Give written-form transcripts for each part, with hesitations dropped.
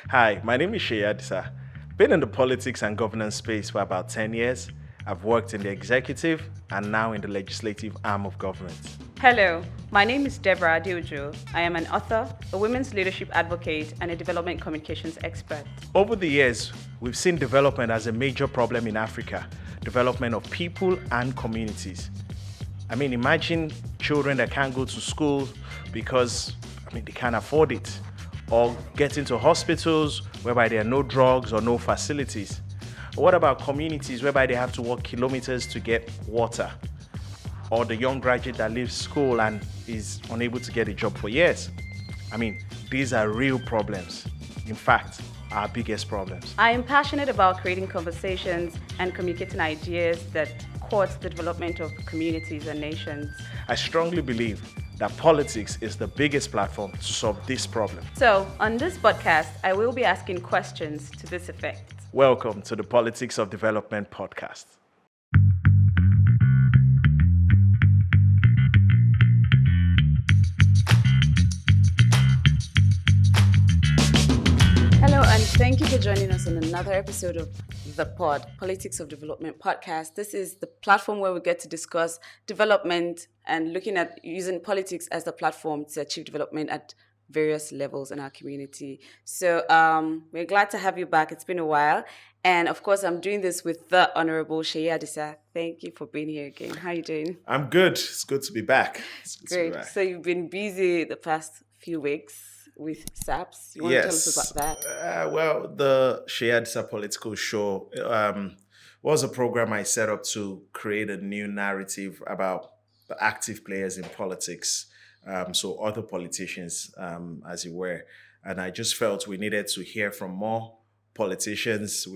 Hi, my name is Seyi Adisa. Been in the politics and governance space for about 10 years. I've worked in the executive and now in the legislative arm of government. Hello, my name is Deborah Adeojo. I am an author, a women's leadership advocate, and a development communications expert. Over the years, we've seen development as a major problem in Africa, development of people and communities. Imagine children that can't go to school because, they can't afford it, or get into hospitals whereby there are no drugs or no facilities. What about communities whereby they have to walk kilometers to get water? Or the young graduate that leaves school and is unable to get a job for years? These are real problems. In fact, our biggest problems. I am passionate about creating conversations and communicating ideas that court the development of communities and nations. I strongly believe that politics is the biggest platform to solve this problem. So, on this podcast, I will be asking questions to this effect. Welcome to the Politics of Development podcast. Hello, and thank you for joining us on another episode of the Politics of Development podcast. This is the platform where we get to discuss development and looking at using politics as the platform to achieve development at various levels in our community. So we're glad to have you back. It's been a while. And of course, I'm doing this with the Honorable Seyi Adisa. Thank you for being here again. How are you doing? I'm good. It's good to be back. Great. So you've been busy the past few weeks with SAPS. You want to tell us about that? The Seyi Adisa Political Show was a program I set up to create a new narrative about the active players in politics. So other politicians, as it were. And I just felt we needed to hear from more politicians.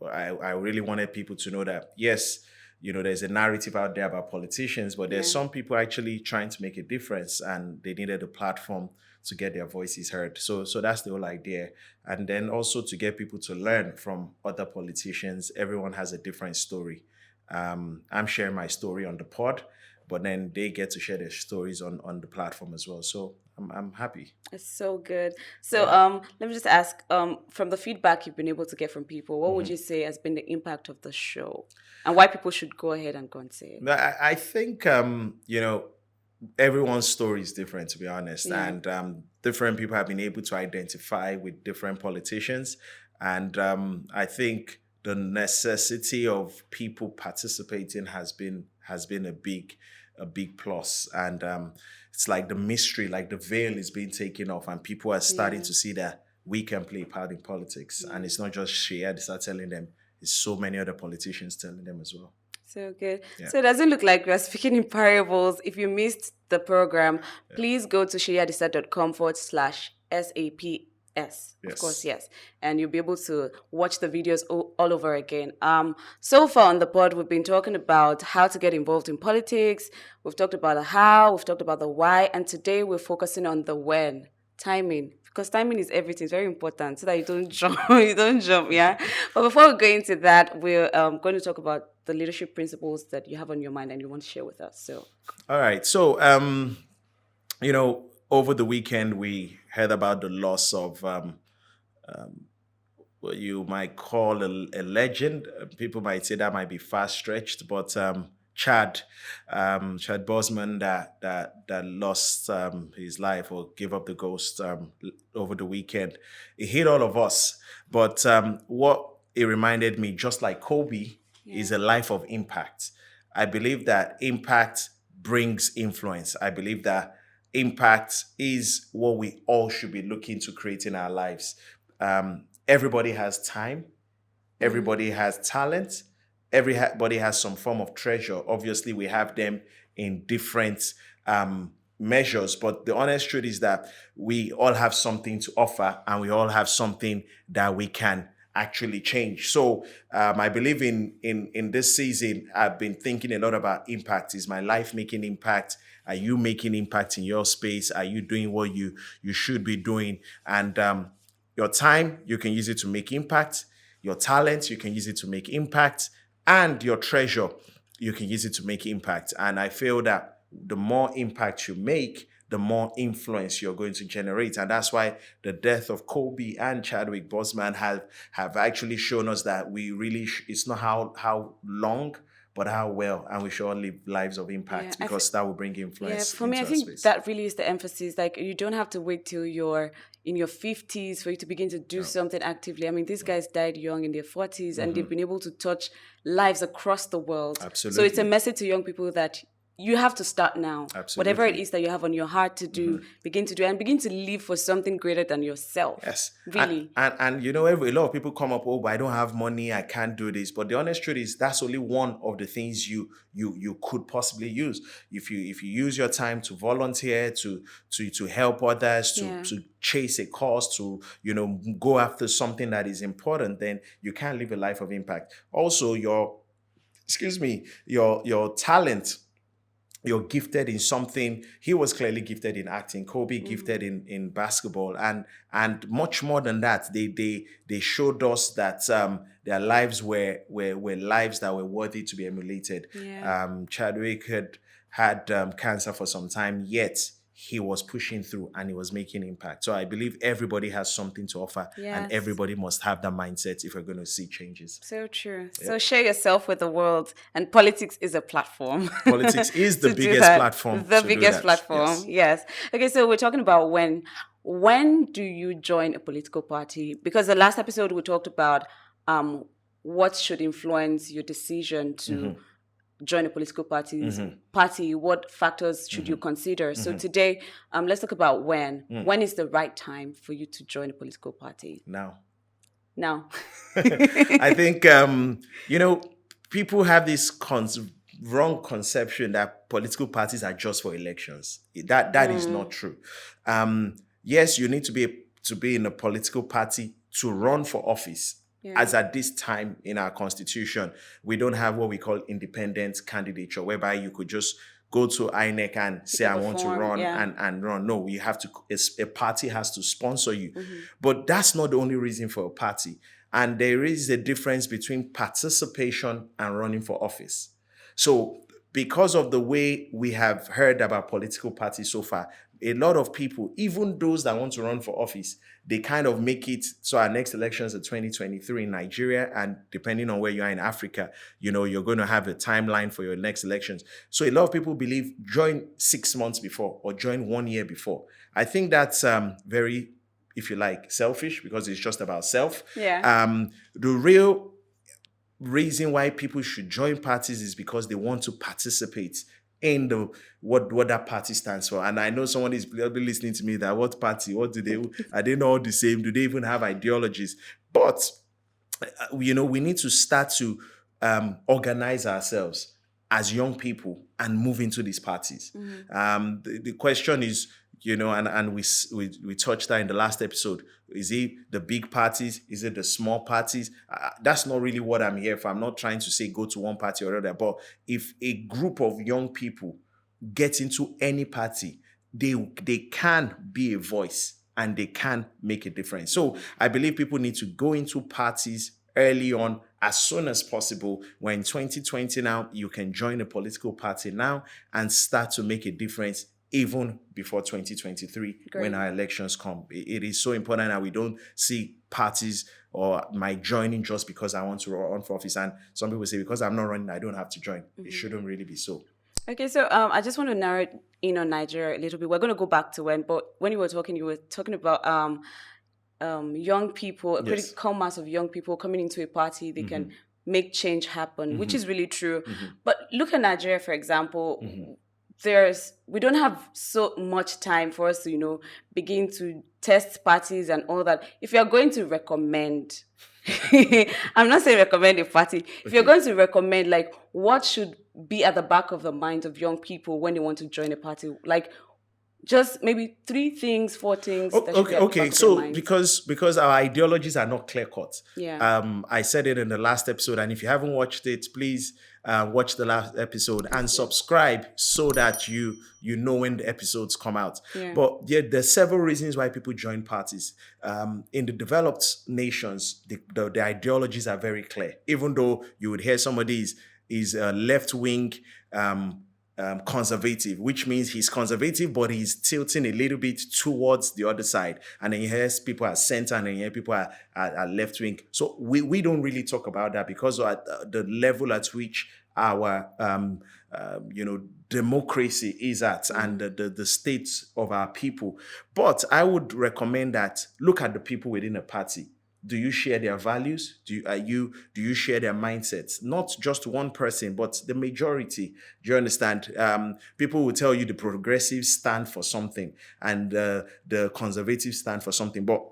I really wanted people to know that, yes, there's a narrative out there about politicians, but there's some people actually trying to make a difference, and they needed a platform to get their voices heard. So that's the whole idea. And then also to get people to learn from other politicians. Everyone has a different story. I'm sharing my story on the pod, but then they get to share their stories on the platform as well. So I'm happy. It's so good. So let me just ask, from the feedback you've been able to get from people, what would you say has been the impact of the show and why people should go ahead and go and say it? I think, everyone's story is different, to be honest. Yeah. And different people have been able to identify with different politicians. And I think the necessity of people participating has been a big plus. And it's like the mystery, like the veil is being taken off, and people are starting to see that we can play a part in politics. And it's not just Seyi Adisa telling them, it's so many other politicians telling them as well. So good. Yeah. So it doesn't look like we're speaking in parables. If you missed the program, please go to seyiadisa.com/SAPS. Yes. Of course, yes. And you'll be able to watch the videos all over again. So far on the pod, we've been talking about how to get involved in politics. We've talked about the how, we've talked about the why, and today we're focusing on the when, timing. Because timing is everything. It's very important so that you don't jump. Yeah. But before we go into that, we're going to talk about the leadership principles that you have on your mind and you want to share with us. So, all right. So, over the weekend we heard about the loss of what you might call a legend. People might say that might be far stretched, but Chad Bosman that lost his life or gave up the ghost over the weekend. It hit all of us. But what it reminded me, just like Kobe, is a life of impact. I believe that impact brings influence. I believe that impact is what we all should be looking to create in our lives. Everybody has time. Everybody has talent. Everybody has some form of treasure. Obviously, we have them in different measures, but the honest truth is that we all have something to offer, and we all have something that we can actually change. So I believe in this season, I've been thinking a lot about impact. Is my life making impact? Are you making impact in your space? Are you doing what you should be doing? And your time, you can use it to make impact. Your talent, you can use it to make impact. And your treasure, you can use it to make impact. And I feel that the more impact you make, the more influence you're going to generate. And that's why the death of Kobe and Chadwick Boseman have actually shown us that we really, it's not how long, but how well, and we should all live lives of Yeah, impact, because that will bring yeah, influence for me, I into our think space. that really is the emphasis. Like, you don't have to wait till you're in your 50s for you to begin to do something actively. I mean, these guys died young in their 40s and they've been able to touch lives across the world. So it's a Absolutely. message to young people that you have to start now. Whatever it Absolutely. is that you have on your heart to do, begin to do, and begin to live for something greater than yourself. Yes. Really. And you know, a lot of people come up, oh, but I don't have money, I can't do this. But the honest truth is that's only one of the things you could possibly use. If you use your time to volunteer, to help others, Yeah. to chase a cause, to go after something that is important, then you can live a life of impact. Also, your talent, you're gifted in something. He was clearly gifted in acting. Kobe gifted in basketball, and much more than that. They showed us that their lives were lives that were worthy to be emulated. Yeah. Chadwick had cancer for some time, yet he was pushing through and he was making impact. So I believe everybody has something to offer, and Yes. everybody must have that mindset if we're going to see changes. So true. So share yourself with the world, and politics is a platform Politics is the to do biggest that. platform The to do biggest that. platform, Yes. yes. Okay, so we're talking about when. When do you join a political party? Because the last episode we talked about what should influence your decision to join a political party. What factors should you consider? So today, let's talk about when. When is the right time for you to join a political party? Now. Now. I think people have this wrong conception that political parties are just for elections. That is not true. Yes, you need to be in a political party to run for office. Yeah. As at this time in our constitution, we don't have what we call independent candidature, whereby you could just go to INEC and say, up I a want to form, run yeah. and run. No, you have to, a party has to sponsor you. But that's not the only reason for a party. And there is a difference between participation and running for office. So because of the way we have heard about political parties so far, a lot of people, even those that want to run for office, they kind of make it so our next elections are 2023 in Nigeria, and depending on where you are in Africa, you're going to have a timeline for your next elections. So a lot of people believe join 6 months before or join 1 year before. I think that's very, if you like, selfish, because it's just about self. Yeah. The real reason why people should join parties is because they want to participate in the what that party stands for. And I know someone is probably listening to me that, what party, what do they, are they not all the same? Do they even have ideologies? But we need to start to organize ourselves as young people and move into these parties. The question is, and we touched that in the last episode. Is it the big parties? Is it the small parties? That's not really what I'm here for. I'm not trying to say go to one party or other. But if a group of young people get into any party, they can be a voice and they can make a difference. So I believe people need to go into parties early on, as soon as possible. We're in 2020 now. You can join a political party now and start to make a difference even before 2023. Great. When our elections come. It is so important that we don't see parties or my joining just because I want to run for office. And some people say, because I'm not running, I don't have to join. It shouldn't really be so. Okay, so I just want to narrow in on Nigeria a little bit. We're going to go back to but when you were talking about young people, a critical mass of young people coming into a party, they can make change happen, which is really true. But look at Nigeria, for example. We don't have so much time for us to, begin to test parties and all that. If you're going to recommend, I'm not saying recommend a party. If you're going to recommend, like, what should be at the back of the minds of young people when they want to join a party, like, just maybe 3 things, 4 things. That should be at the back of So their minds. because our ideologies are not clear cut. Yeah. I said it in the last episode, and if you haven't watched it, please watch the last episode and subscribe so that you know when the episodes come out. Yeah. But there's several reasons why people join parties. In the developed nations, the ideologies are very clear. Even though you would hear somebody is left wing. conservative, which means he's conservative, but he's tilting a little bit towards the other side. And then you hear people are center, and then you hear people are left wing. So we don't really talk about that because at the level at which our democracy is at, and the state of our people. But I would recommend that look at the people within a party. Do you share their values? Do you share their mindsets? Not just one person, but the majority. Do you understand? People will tell you the progressives stand for something and the conservatives stand for something. But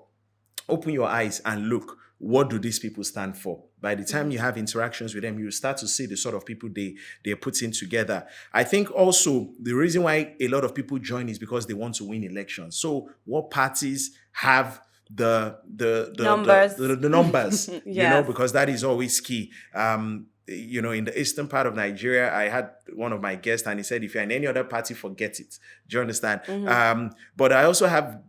open your eyes and look. What do these people stand for? By the time you have interactions with them, you start to see the sort of people they're putting together. I think also the reason why a lot of people join is because they want to win elections. So what parties have the Numbers. the numbers, Yes. because that is always key. In the eastern part of Nigeria, I had one of my guests and he said, if you're in any other party, forget it. Do you understand? But I also have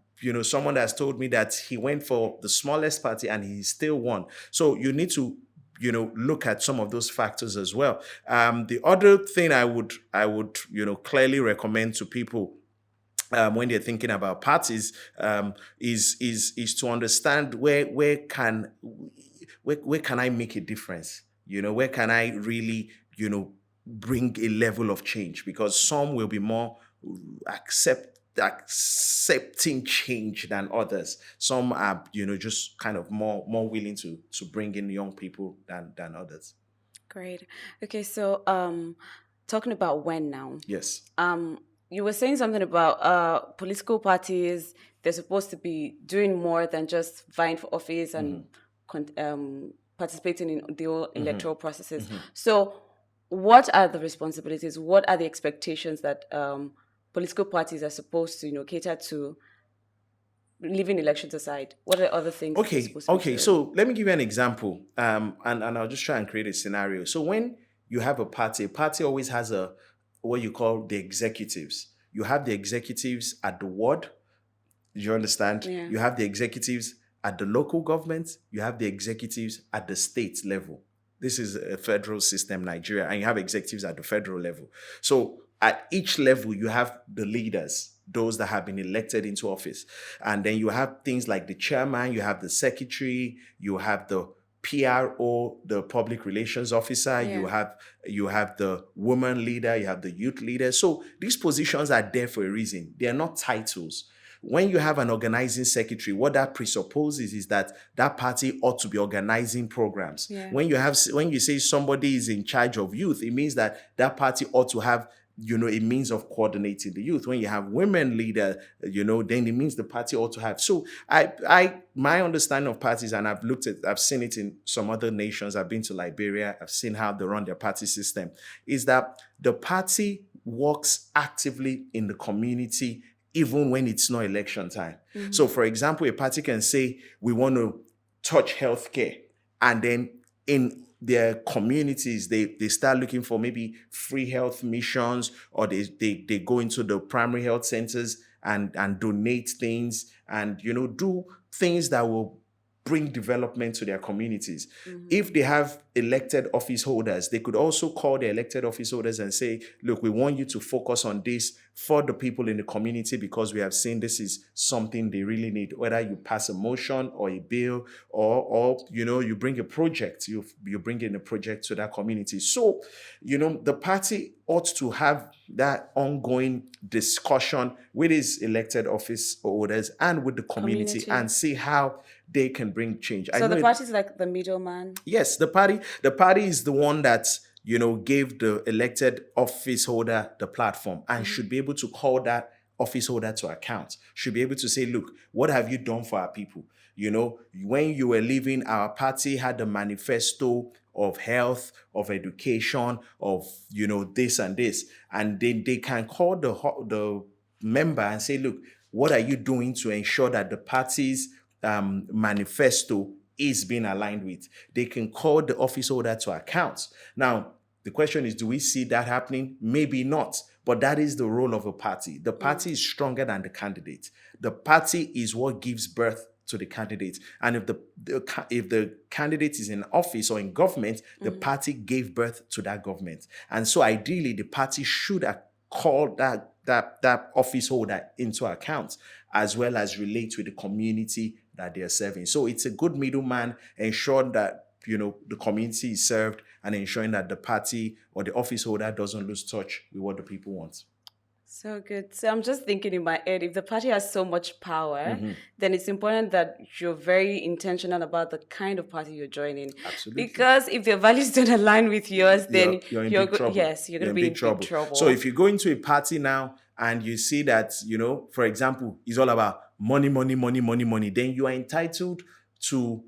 someone that's told me that he went for the smallest party and he still won. So you need to look at some of those factors as well. The other thing I would clearly recommend to people when they're thinking about parties is to understand where can I make a difference? Where can I really bring a level of change? Because some will be more accepting change than others. Some are just kind of more willing to bring in young people than others. Great. Okay, so talking about when now. Yes. You were saying something about political parties. They're supposed to be doing more than just vying for office and participating in the whole electoral processes. So what are the responsibilities? What are the expectations that political parties are supposed to cater to, leaving elections aside? What are other things? Okay. So let me give you an example, and I'll just try and create a scenario. So when you have a party always has what you call the executives. You have the executives at the ward. Do you understand? Yeah. You have the executives at the local government. You have the executives at the state level. This is a federal system, Nigeria, and you have executives at the federal level. So at each level, you have the leaders, those that have been elected into office. And then you have things like the chairman, you have the secretary, you have the PRO, the public relations officer, Yeah. you have the woman leader, you have the youth leader. So these positions are there for a reason. They are not titles. When you have an organizing secretary, what that presupposes is that party ought to be organizing programs. Yeah. When you say somebody is in charge of youth, it means that party ought to have a means of coordinating the youth. When you have women leader, then it means the party ought to have. So my understanding of parties, and I've seen it in some other nations. I've been to Liberia. I've seen how they run their party system, is that the party works actively in the community, even when it's not election time. So for example, a party can say, we want to touch healthcare, and then in their communities, they start looking for maybe free health missions, or they go into the primary health centers and donate things and do things that will bring development to their communities. If they have elected office holders, they could also call the elected office holders and say, look, we want you to focus on this for the people in the community, because we have seen this is something they really need. Whether you pass a motion or a bill, or you bring a project, you bring in a project to that community. So, the party ought to have that ongoing discussion with its elected office holders and with the community. And see how they can bring change. So the party is like the middleman? Yes, the party is the one that gave the elected office holder the platform, and should be able to call that office holder to account. Should be able to say, look, what have you done for our people? When you were leaving, our party had a manifesto of health, of education, of this and this, and then they can call the member and say, look, what are you doing to ensure that the party's manifesto is being aligned with? They can call the office holder to account. Now, the question is, do we see that happening? Maybe not, but that is the role of a party. The party is stronger than the candidate. The party is what gives birth to the candidate. And if the candidate is in office or in government, the party gave birth to that government. And so ideally, the party should call that office holder into account, as well as relate with the community that they're serving. So it's a good middleman, ensuring that the community is served and ensuring that the party or the office holder doesn't lose touch with what the people want. So good. So I'm just thinking in my head, if the party has so much power, Mhm. then it's important that you're very intentional about the kind of party you're joining. Absolutely. Because if their values don't align with yours, then You're in big trouble. yes, you're You're going to in be big in big trouble. So trouble. if you go into a party now and you see that, for example, it's all about money, money, money, money, money, then you are entitled to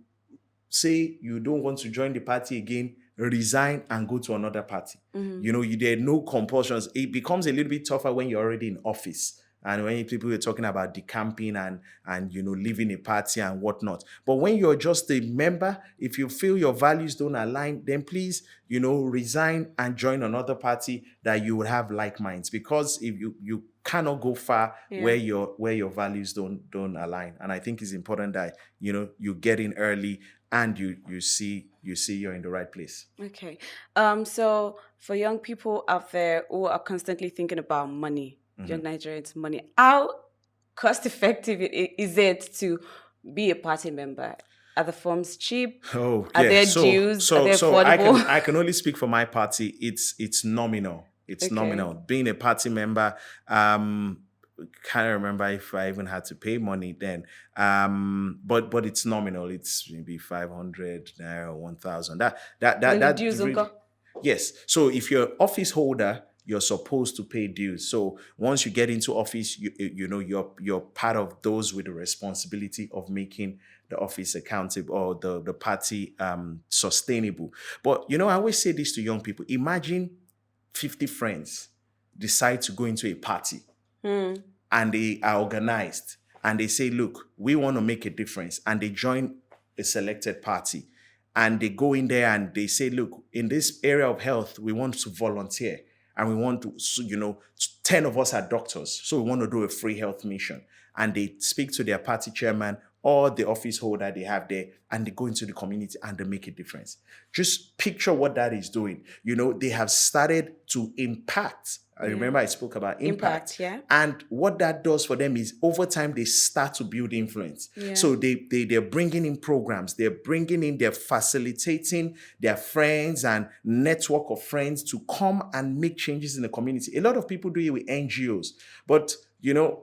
say you don't want to join the party again, resign and go to another party. There are no compulsions. It becomes a little bit tougher when you're already in office. And when people are talking about decamping and leaving a party and whatnot. But when you're just a member, if you feel your values don't align, then please, resign and join another party that you would have like minds. Because if you cannot go far Yeah. where your values don't align. And I think it's important that you get in early and you see you're in the right place. Okay. So for young people out there who are constantly thinking about money, young Nigerians, money, how cost effective is it to be a party member? Are the forms cheap? Oh Are yeah. there So dues? Are so they so I can affordable? I can only speak for my party. It's nominal. It's Okay. nominal. Being a party member, um, can't remember if I even had to pay money then. But it's nominal. It's maybe 500 naira, 1,000. Then the That dues, really, uncle. yes. So if you're office holder, you're supposed to pay dues. So once you get into office, you're part of those with the responsibility of making the office accountable or the party sustainable. But I always say this to young people. Imagine 50 friends decide to go into a party and they are organized and they say, look, we want to make a difference. And they join a selected party and they go in there and they say, look, in this area of health, we want to volunteer and we want to, 10 of us are doctors. So we want to do a free health mission. And they speak to their party chairman or the office holder they have there and they go into the community and they make a difference. Just picture what that is doing. They have started to impact. I remember I spoke about impact. Yeah. And what that does for them is over time, they start to build influence. Yeah. So they're bringing in programs. They're facilitating their friends and network of friends to come and make changes in the community. A lot of people do it with NGOs, but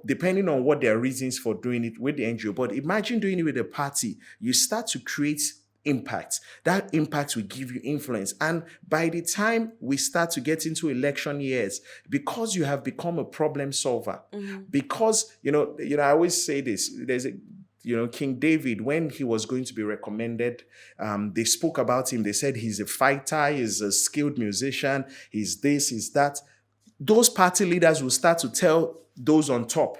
depending on what their reasons for doing it with the NGO, but imagine doing it with a party, you start to create impact. That impact will give you influence. And by the time we start to get into election years, because you have become a problem solver, because, I always say this, there's a, King David, when he was going to be recommended, they spoke about him. They said he's a fighter, he's a skilled musician, he's this, he's that. Those party leaders will start to tell those on top.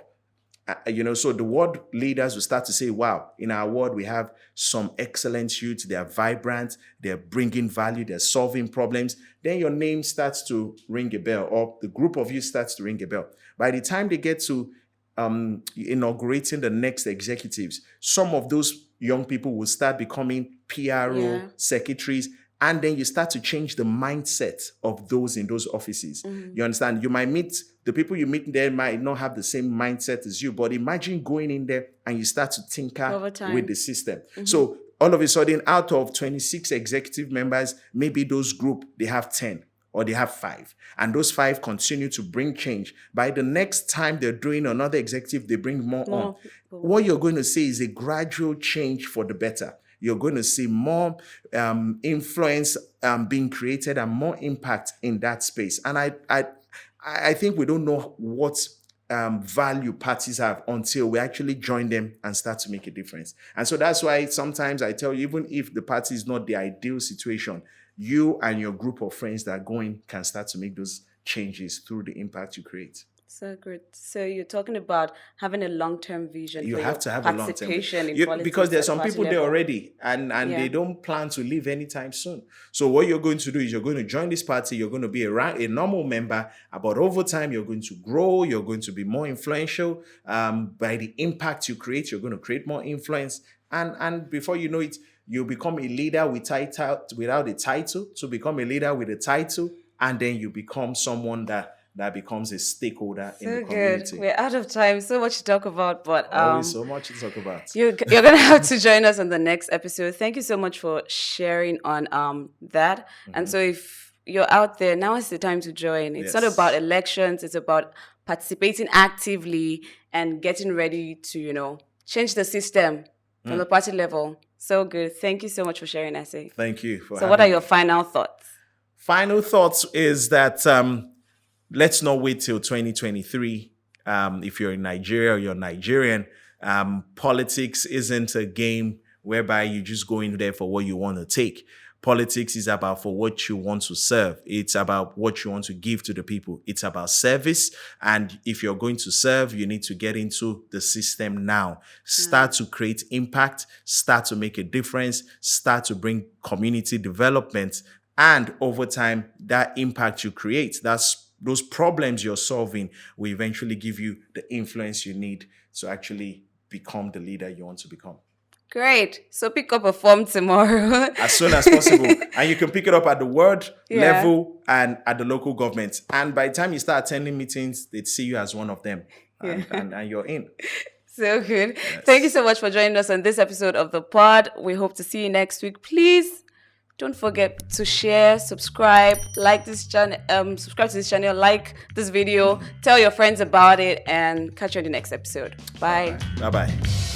So the ward leaders will start to say, wow, in our ward, we have some excellent youth. They are vibrant. They're bringing value. They're solving problems. Then your name starts to ring a bell, or the group of you starts to ring a bell. By the time they get to inaugurating the next executives, some of those young people will start becoming PRO secretaries. And then you start to change the mindset of those in those offices. You understand? You might meet, the people you meet there might not have the same mindset as you, but imagine going in there and you start to tinker with the system. So all of a sudden, out of 26 executive members, maybe those group, they have 10 or they have 5. And those 5 continue to bring change. By the next time they're doing another executive, they bring more on. What you're going to see is a gradual change for the better. You're going to see more influence being created and more impact in that space. And I think we don't know what value parties have until we actually join them and start to make a difference. And so that's why sometimes I tell you, even if the party is not the ideal situation, you and your group of friends that are going can start to make those changes through the impact you create. So good. So you're talking about having a long-term vision You for have your to have a long-term participation in politics because there's at some party people there level. already and they don't plan to leave anytime soon. So what you're going to do is you're going to join this party, you're going to be a normal member, but over time you're going to grow, you're going to be more influential. By the impact you create, you're going to create more influence. And before you know it, you become a leader without a title, to become a leader with a title, and then you become someone that that becomes a stakeholder in the So good. community. We're out of time. So much to talk about, but Always so much to talk about. you're gonna have to join us on the next episode. Thank you so much for sharing on that. And so if you're out there, now is the time to join. It's not about Yes. elections, it's about participating actively and getting ready to, change the system from the party level. So good. Thank you so much for sharing, Essay. Thank you for So what are having your me. final thoughts? Final thoughts is that let's not wait till 2023. If you're in Nigeria or you're Nigerian, politics isn't a game whereby you just go in there for what you want to take. Politics is about for what you want to serve. It's about what you want to give to the people. It's about service. And if you're going to serve, you need to get into the system now. Start to create impact, start to make a difference, start to bring community development. And over time, that impact you create, those problems you're solving will eventually give you the influence you need to actually become the leader you want to become. Great. So pick up a form tomorrow. As soon as possible. And you can pick it up at the ward Yeah. level and at the local government. And by the time you start attending meetings, they'd see you as one of them. And you're in. So good. Thank you so much for joining us on this episode of the pod. We hope to see you next week. Please don't forget to share, subscribe, like this channel, subscribe to this channel, like this video, tell your friends about it, and catch you in the next episode. Bye. Bye-bye.